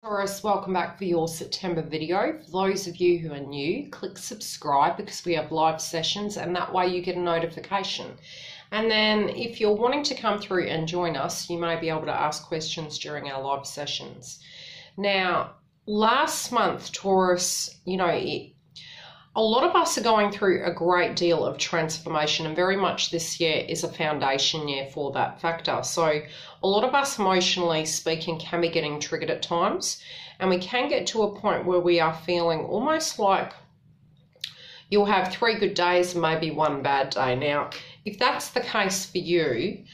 Taurus, welcome back for your September video. For those of you who are new, click subscribe because we have live sessions and that way you get a notification. And then if you're wanting to come through and join us, you may be able to ask questions during our live sessions. Now, last month, Taurus, a lot of us are going through a great deal of transformation, and very much this year is a foundation year for that factor. So a lot of us, emotionally speaking, can be getting triggered at times, and we can get to a point where we are feeling almost like you'll have 3 good days and maybe 1 bad day. Now, if that's the case for you,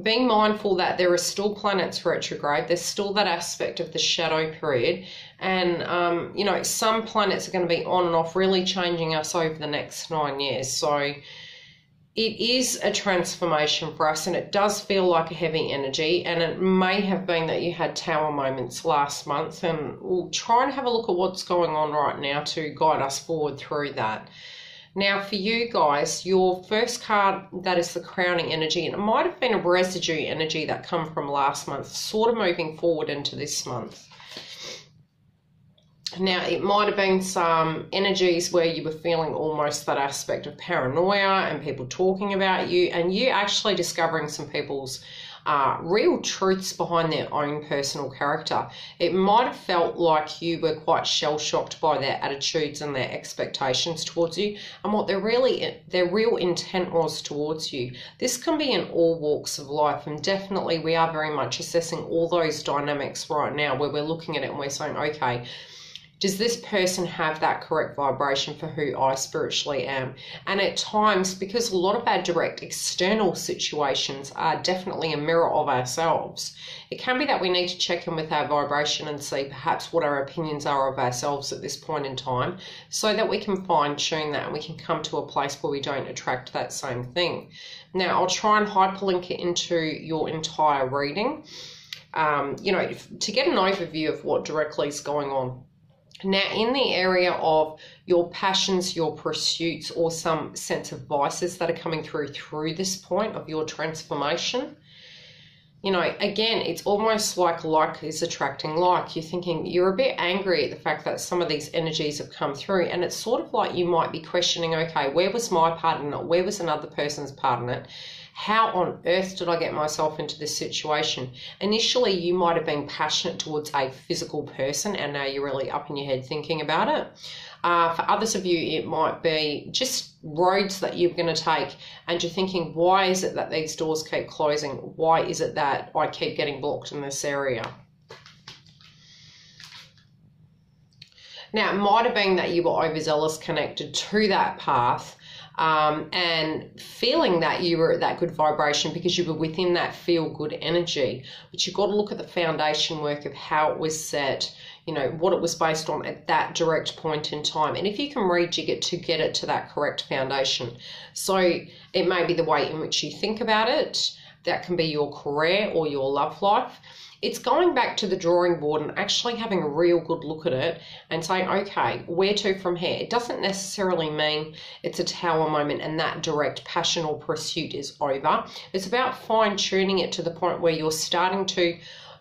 being mindful that there are still planets retrograde, there's still that aspect of the shadow period, and some planets are going to be on and off, really changing us over the next 9 years. So it is a transformation for us, and it does feel like a heavy energy, and it may have been that you had tower moments last month, and we'll try and have a look at what's going on right now to guide us forward through that. Now, for you guys, your first card, that is the crowning energy, and it might have been a residue energy that come from last month, sort of moving forward into this month. Now, it might have been some energies where you were feeling almost that aspect of paranoia and people talking about you, and you actually discovering some people's real truths behind their own personal character. It might have felt like you were quite shell-shocked by their attitudes and their expectations towards you, and what their real intent was towards you. This can be in all walks of life, and definitely we are very much assessing all those dynamics right now, where we're looking at it and we're saying, okay, does this person have that correct vibration for who I spiritually am? And at times, because a lot of our direct external situations are definitely a mirror of ourselves, it can be that we need to check in with our vibration and see perhaps what our opinions are of ourselves at this point in time, so that we can fine tune that and we can come to a place where we don't attract that same thing. Now, I'll try and hyperlink it into your entire reading, to get an overview of what directly is going on. Now, in the area of your passions, your pursuits, or some sense of vices that are coming through this point of your transformation, again, it's almost like is attracting like. You're thinking, you're a bit angry at the fact that some of these energies have come through, and it's sort of like you might be questioning, okay, where was my part in it? Where was another person's part in it? How on earth did I get myself into this situation? Initially, you might have been passionate towards a physical person, and now you're really up in your head thinking about it. For others of you, it might be just roads that you're going to take, and you're thinking, why is it that these doors keep closing? Why is it that I keep getting blocked in this area? Now, it might have been that you were overzealous connected to that path, and feeling that you were at that good vibration because you were within that feel-good energy. But you've got to look at the foundation work of how it was set, what it was based on at that direct point in time, and if you can rejig it to get it to that correct foundation. So it may be the way in which you think about it, that can be your career or your love life. It's going back to the drawing board and actually having a real good look at it and saying, okay, where to from here? It doesn't necessarily mean it's a tower moment and that direct passion or pursuit is over. It's about fine-tuning it to the point where you're starting to,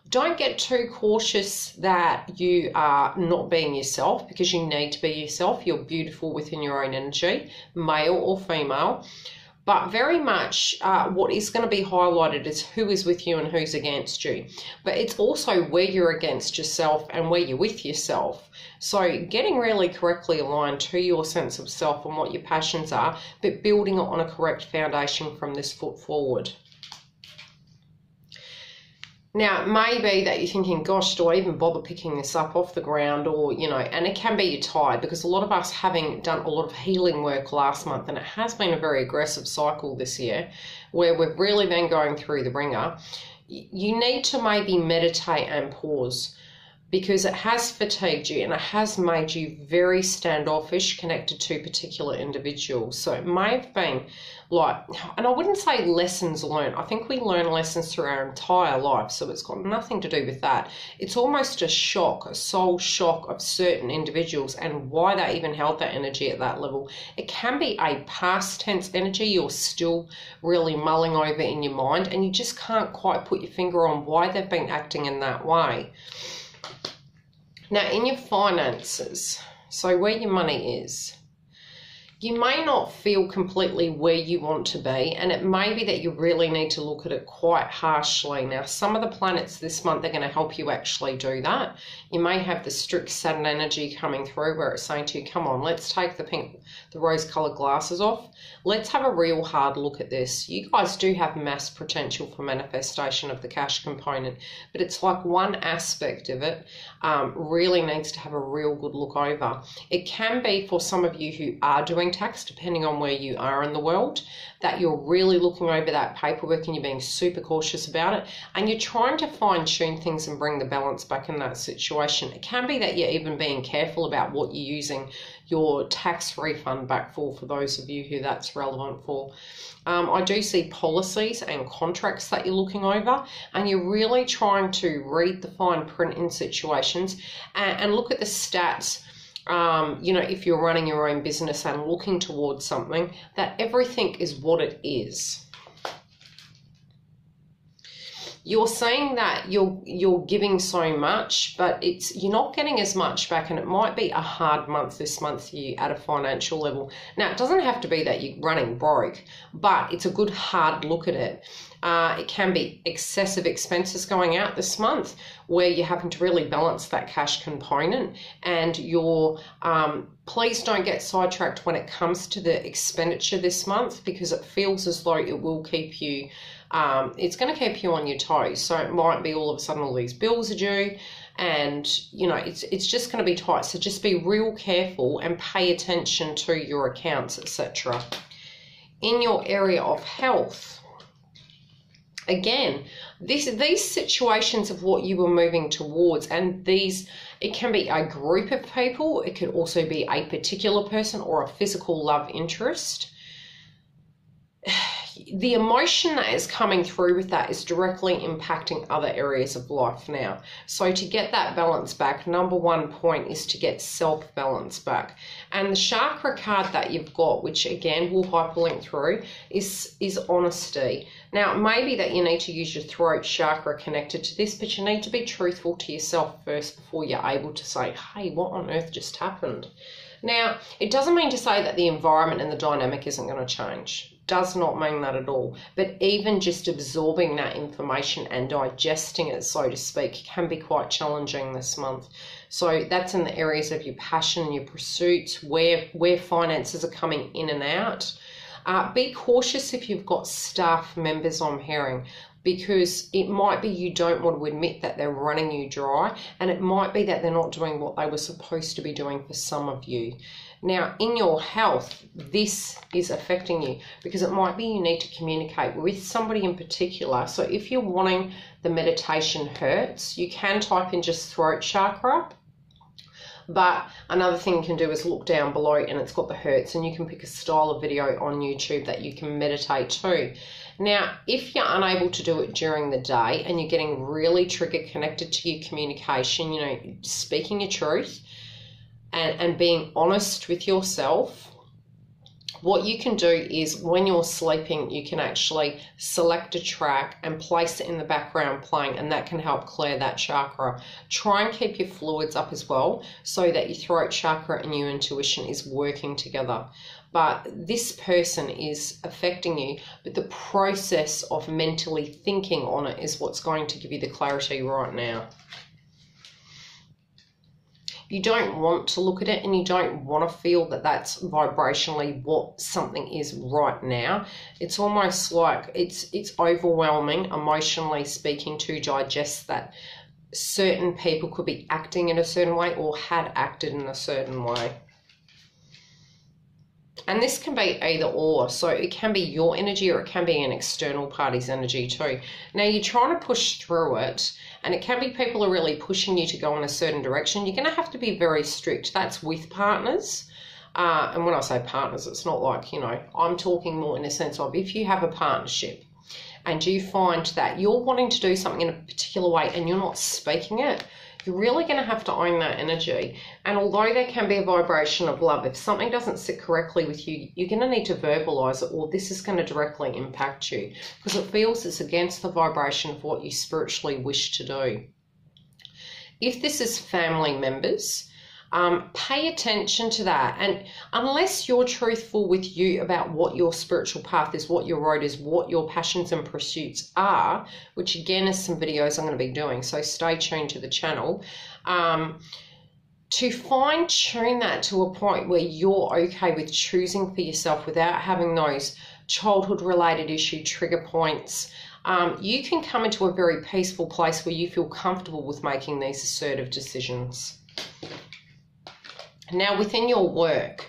don't get too cautious that you are not being yourself, because you need to be yourself. You're beautiful within your own energy, male or female. But very much what is going to be highlighted is who is with you and who's against you. But it's also where you're against yourself and where you're with yourself. So getting really correctly aligned to your sense of self and what your passions are, but building it on a correct foundation from this foot forward. Now, it may be that you're thinking, gosh, do I even bother picking this up off the ground? Or, and it can be you're tired, because a lot of us, having done a lot of healing work last month, and it has been a very aggressive cycle this year, where we've really been going through the ringer, you need to maybe meditate and pause, because it has fatigued you and it has made you very standoffish connected to particular individuals. So it may have been like, and I wouldn't say lessons learned. I think we learn lessons through our entire life, so it's got nothing to do with that. It's almost a shock, a soul shock of certain individuals and why they even held that energy at that level. It can be a past tense energy you're still really mulling over in your mind, and you just can't quite put your finger on why they've been acting in that way. Now, in your finances, so where your money is, you may not feel completely where you want to be, and it may be that you really need to look at it quite harshly. Now, some of the planets this month are going to help you actually do that. You may have the strict Saturn energy coming through where it's saying to you, come on, let's take the rose-colored glasses off. Let's have a real hard look at this. You guys do have mass potential for manifestation of the cash component, but it's like one aspect of it really needs to have a real good look over. It can be for some of you who are doing tax, depending on where you are in the world, that you're really looking over that paperwork and you're being super cautious about it, and you're trying to fine-tune things and bring the balance back in that situation. It can be that you're even being careful about what you're using your tax refund back for those of you who that's relevant for. I do see policies and contracts that you're looking over, and you're really trying to read the fine print in situations and look at the stats. You know, if you're running your own business and looking towards something, that everything is what it is. You're saying that you're giving so much, but you're not getting as much back, and it might be a hard month this month for you at a financial level. Now, it doesn't have to be that you're running broke, but it's a good hard look at it. It can be excessive expenses going out this month where you're having to really balance that cash component, and please don't get sidetracked when it comes to the expenditure this month, because it feels as though it will keep you it's going to keep you on your toes. So it might be all of a sudden all these bills are due, and you know it's just going to be tight. So just be real careful and pay attention to your accounts, etc. In your area of health, again, these situations of what you were moving towards, and it can be a group of people, it could also be a particular person or a physical love interest. The emotion that is coming through with that is directly impacting other areas of life now. So to get that balance back, number one point is to get self-balance back. And the chakra card that you've got, which again we'll hyperlink through, is honesty. Now, it may be that you need to use your throat chakra connected to this, but you need to be truthful to yourself first before you're able to say, hey, what on earth just happened? Now, it doesn't mean to say that the environment and the dynamic isn't going to change. Does not mean that at all. But even just absorbing that information and digesting it, so to speak, can be quite challenging this month. So that's in the areas of your passion, your pursuits, where finances are coming in and out. Be cautious if you've got staff members, I'm hearing, because it might be you don't want to admit that they're running you dry, and it might be that they're not doing what they were supposed to be doing for some of you. Now, in your health, this is affecting you because it might be you need to communicate with somebody in particular. So if you're wanting the meditation hurts, you can type in just throat chakra. But another thing you can do is look down below and it's got the hurts, and you can pick a style of video on YouTube that you can meditate to. Now, if you're unable to do it during the day and you're getting really trigger connected to your communication, you know, speaking your truth and being honest with yourself, what you can do is when you're sleeping, you can actually select a track and place it in the background playing, and that can help clear that chakra. Try and keep your fluids up as well so that your throat chakra and your intuition is working together. But this person is affecting you, but the process of mentally thinking on it is what's going to give you the clarity right now. You don't want to look at it, and you don't want to feel that that's vibrationally what something is right now. It's almost like it's overwhelming, emotionally speaking, to digest that certain people could be acting in a certain way or had acted in a certain way. And this can be either or, so it can be your energy or it can be an external party's energy too. Now, you're trying to push through it, and it can be people are really pushing you to go in a certain direction. You're going to have to be very strict. That's with partners. And when I say partners, it's not like, you know, I'm talking more in a sense of if you have a partnership and you find that you're wanting to do something in a particular way and you're not speaking it, you're really going to have to own that energy. And although there can be a vibration of love, if something doesn't sit correctly with you, you're going to need to verbalize it, or this is going to directly impact you because it feels it's against the vibration of what you spiritually wish to do. If this is family members, pay attention to that. And unless you're truthful with you about what your spiritual path is, what your road is, what your passions and pursuits are, which again is some videos I'm going to be doing, so stay tuned to the channel, to fine tune that to a point where you're okay with choosing for yourself without having those childhood related issue trigger points. You can come into a very peaceful place where you feel comfortable with making these assertive decisions. Now, within your work,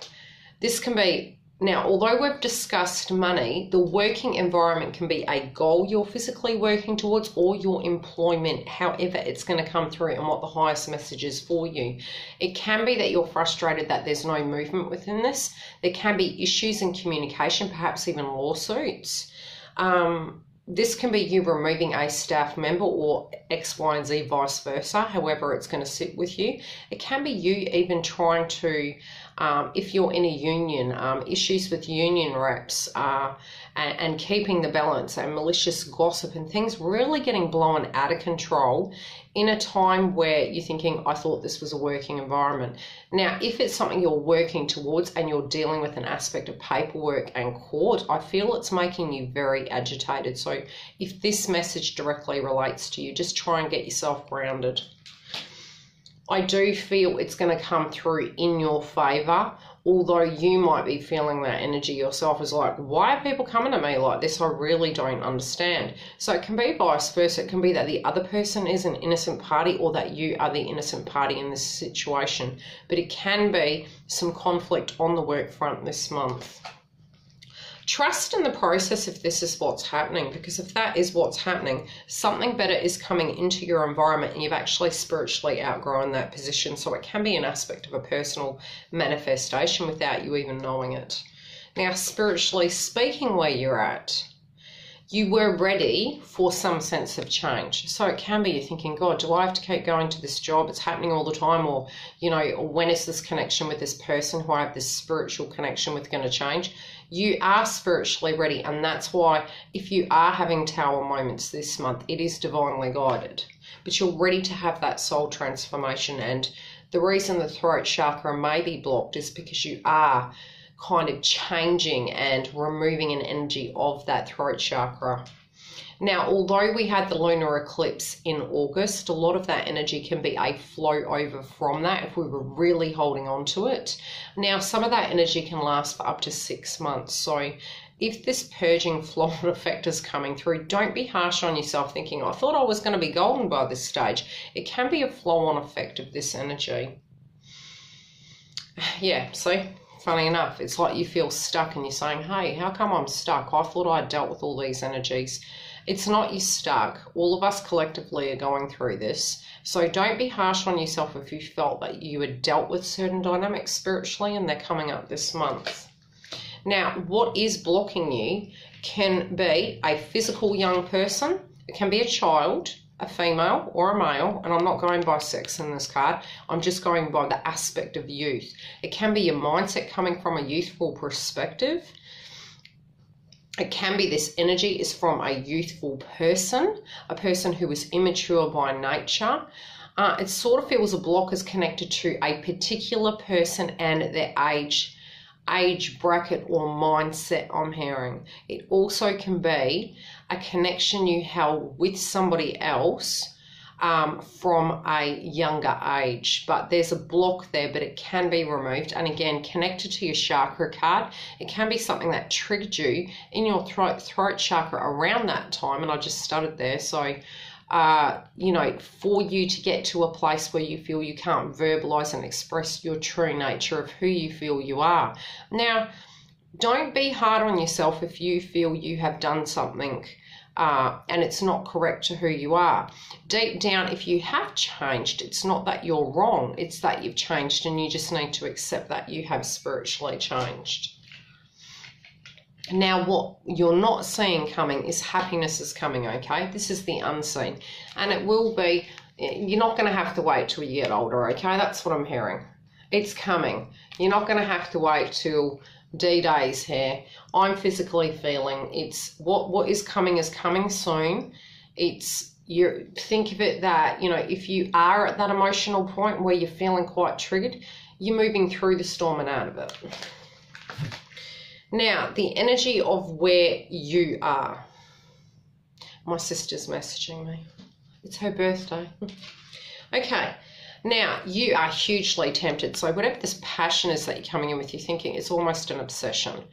this can be, now, although we've discussed money, the working environment can be a goal you're physically working towards, or your employment, however it's going to come through and what the highest message is for you. It can be that you're frustrated that there's no movement within this. There can be issues in communication, perhaps even lawsuits. This can be you removing a staff member, or X, Y, and Z, vice versa, however it's going to sit with you. It can be you even trying to, if you're in a union, issues with union reps and keeping the balance, and malicious gossip and things really getting blown out of control in a time where you're thinking, I thought this was a working environment. Now, if it's something you're working towards and you're dealing with an aspect of paperwork and court, I feel it's making you very agitated. So if this message directly relates to you, just try and get yourself grounded. I do feel it's going to come through in your favor, although you might be feeling that energy yourself as like, why are people coming to me like this? I really don't understand. So it can be vice versa. It can be that the other person is an innocent party, or that you are the innocent party in this situation. But it can be some conflict on the work front this month. Trust in the process if this is what's happening, because if that is what's happening, something better is coming into your environment and you've actually spiritually outgrown that position. So it can be an aspect of a personal manifestation without you even knowing it. Now, spiritually speaking, where you're at, you were ready for some sense of change. So it can be you're thinking, God, do I have to keep going to this job? It's happening all the time. Or, you know, when is this connection with this person who I have this spiritual connection with going to change? You are spiritually ready, and that's why if you are having tower moments this month, it is divinely guided. But you're ready to have that soul transformation, and the reason the throat chakra may be blocked is because you are kind of changing and removing an energy of that throat chakra. Now, although we had the lunar eclipse in August, a lot of that energy can be a flow over from that if we were really holding on to it. Now, some of that energy can last for up to 6 months. So if this purging flow effect is coming through, don't be harsh on yourself thinking, I thought I was going to be golden by this stage. It can be a flow-on effect of this energy. Yeah, see? Funny enough, it's like you feel stuck and you're saying, hey, how come I'm stuck? I thought I dealt with all these energies. It's not you stuck. All of us collectively are going through this. So don't be harsh on yourself if you felt that you had dealt with certain dynamics spiritually and they're coming up this month. Now, what is blocking you can be a physical young person. It can be a child, a female or a male, and I'm not going by sex in this card. I'm just going by the aspect of youth. It can be your mindset coming from a youthful perspective. It can be this energy is from a youthful person, a person who is immature by nature. It sort of feels a block is connected to a particular person and their age bracket or mindset, I'm hearing. It also can be a connection you held with somebody else from a younger age, but there's a block there, but it can be removed. And again, connected to your chakra card, it can be something that triggered you in your throat chakra around that time, and I just started there. So you know, for you to get to a place where you feel you can't verbalize and express your true nature of who you feel you are. Now, don't be hard on yourself if you feel you have done something and it's not correct to who you are. Deep down, if you have changed, it's not that you're wrong, it's that you've changed, and you just need to accept that you have spiritually changed. Now, what you're not seeing coming is happiness is coming, okay? This is the unseen, and it will be, you're not going to have to wait till you get older, okay? That's what I'm hearing. It's coming. You're not going to have to wait till D-Day's here. I'm physically feeling it's what is coming soon. It's you think of it that, you know, if you are at that emotional point where you're feeling quite triggered, you're moving through the storm and out of it. Now, the energy of where you are. My sister's messaging me. It's her birthday. Okay. Now, you are hugely tempted. So whatever this passion is that you're coming in with, you're thinking it's almost an obsession.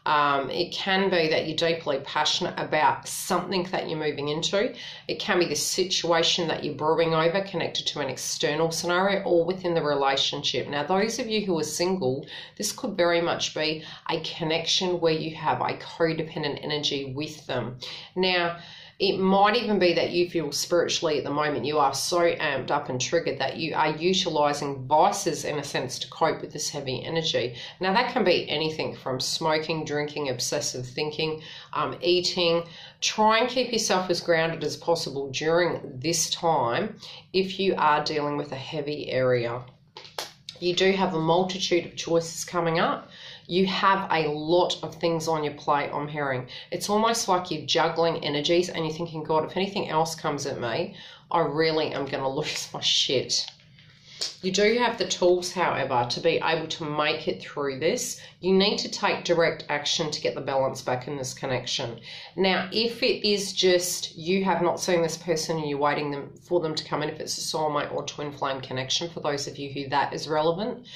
It can be that you're deeply passionate about something that you're moving into. It can be the situation that you're brewing over connected to an external scenario or within the relationship. Now, those of you who are single, this could very much be a connection where you have a codependent energy with them. Now, it might even be that you feel spiritually at the moment you are so amped up and triggered that you are utilizing vices in a sense to cope with this heavy energy. Now that can be anything from smoking, drinking, obsessive thinking, eating. Try and keep yourself as grounded as possible during this time if you are dealing with a heavy area. You do have a multitude of choices coming up. You have a lot of things on your plate, I'm hearing. It's almost like you're juggling energies and you're thinking, God, if anything else comes at me, I really am going to lose my shit. You do have the tools, however, to be able to make it through this. You need to take direct action to get the balance back in this connection. Now, if it is just you have not seen this person and you're waiting for them to come in, if it's a soulmate or twin flame connection, for those of you who that is relevant,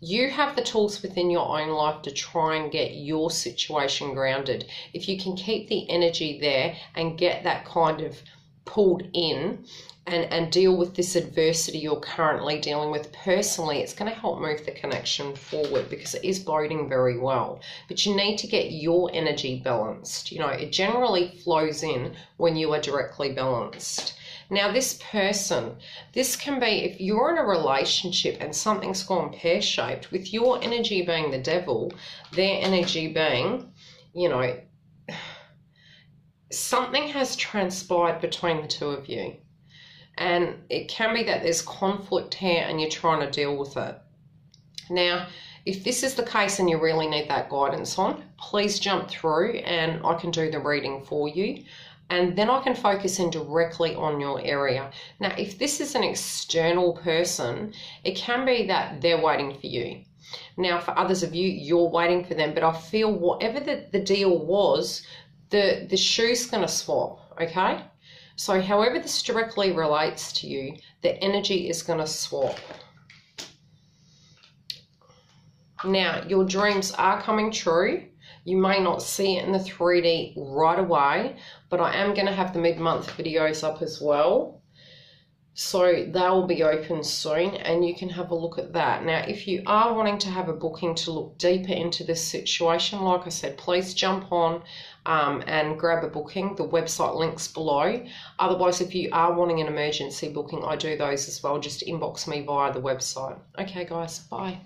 you have the tools within your own life to try and get your situation grounded. If you can keep the energy there and get that kind of pulled in and deal with this adversity you're currently dealing with personally, it's going to help move the connection forward because it is boding very well. But you need to get your energy balanced. You know, it generally flows in when you are directly balanced. Now, this person, this can be if you're in a relationship and something's gone pear-shaped, with your energy being the devil, their energy being, you know, something has transpired between the two of you. And it can be that there's conflict here and you're trying to deal with it. Now, if this is the case and you really need that guidance on, please jump through and I can do the reading for you. And then I can focus in directly on your area. Now, if this is an external person, it can be that they're waiting for you. Now, for others of you, you're waiting for them. But I feel whatever the deal was, the shoe's going to swap, okay? So however this directly relates to you, the energy is going to swap. Now, your dreams are coming true. You may not see it in the 3D right away, but I am going to have the mid-month videos up as well. So they'll be open soon and you can have a look at that. Now, if you are wanting to have a booking to look deeper into this situation, like I said, please jump on and grab a booking. The website link's below. Otherwise, if you are wanting an emergency booking, I do those as well. Just inbox me via the website. Okay, guys, bye.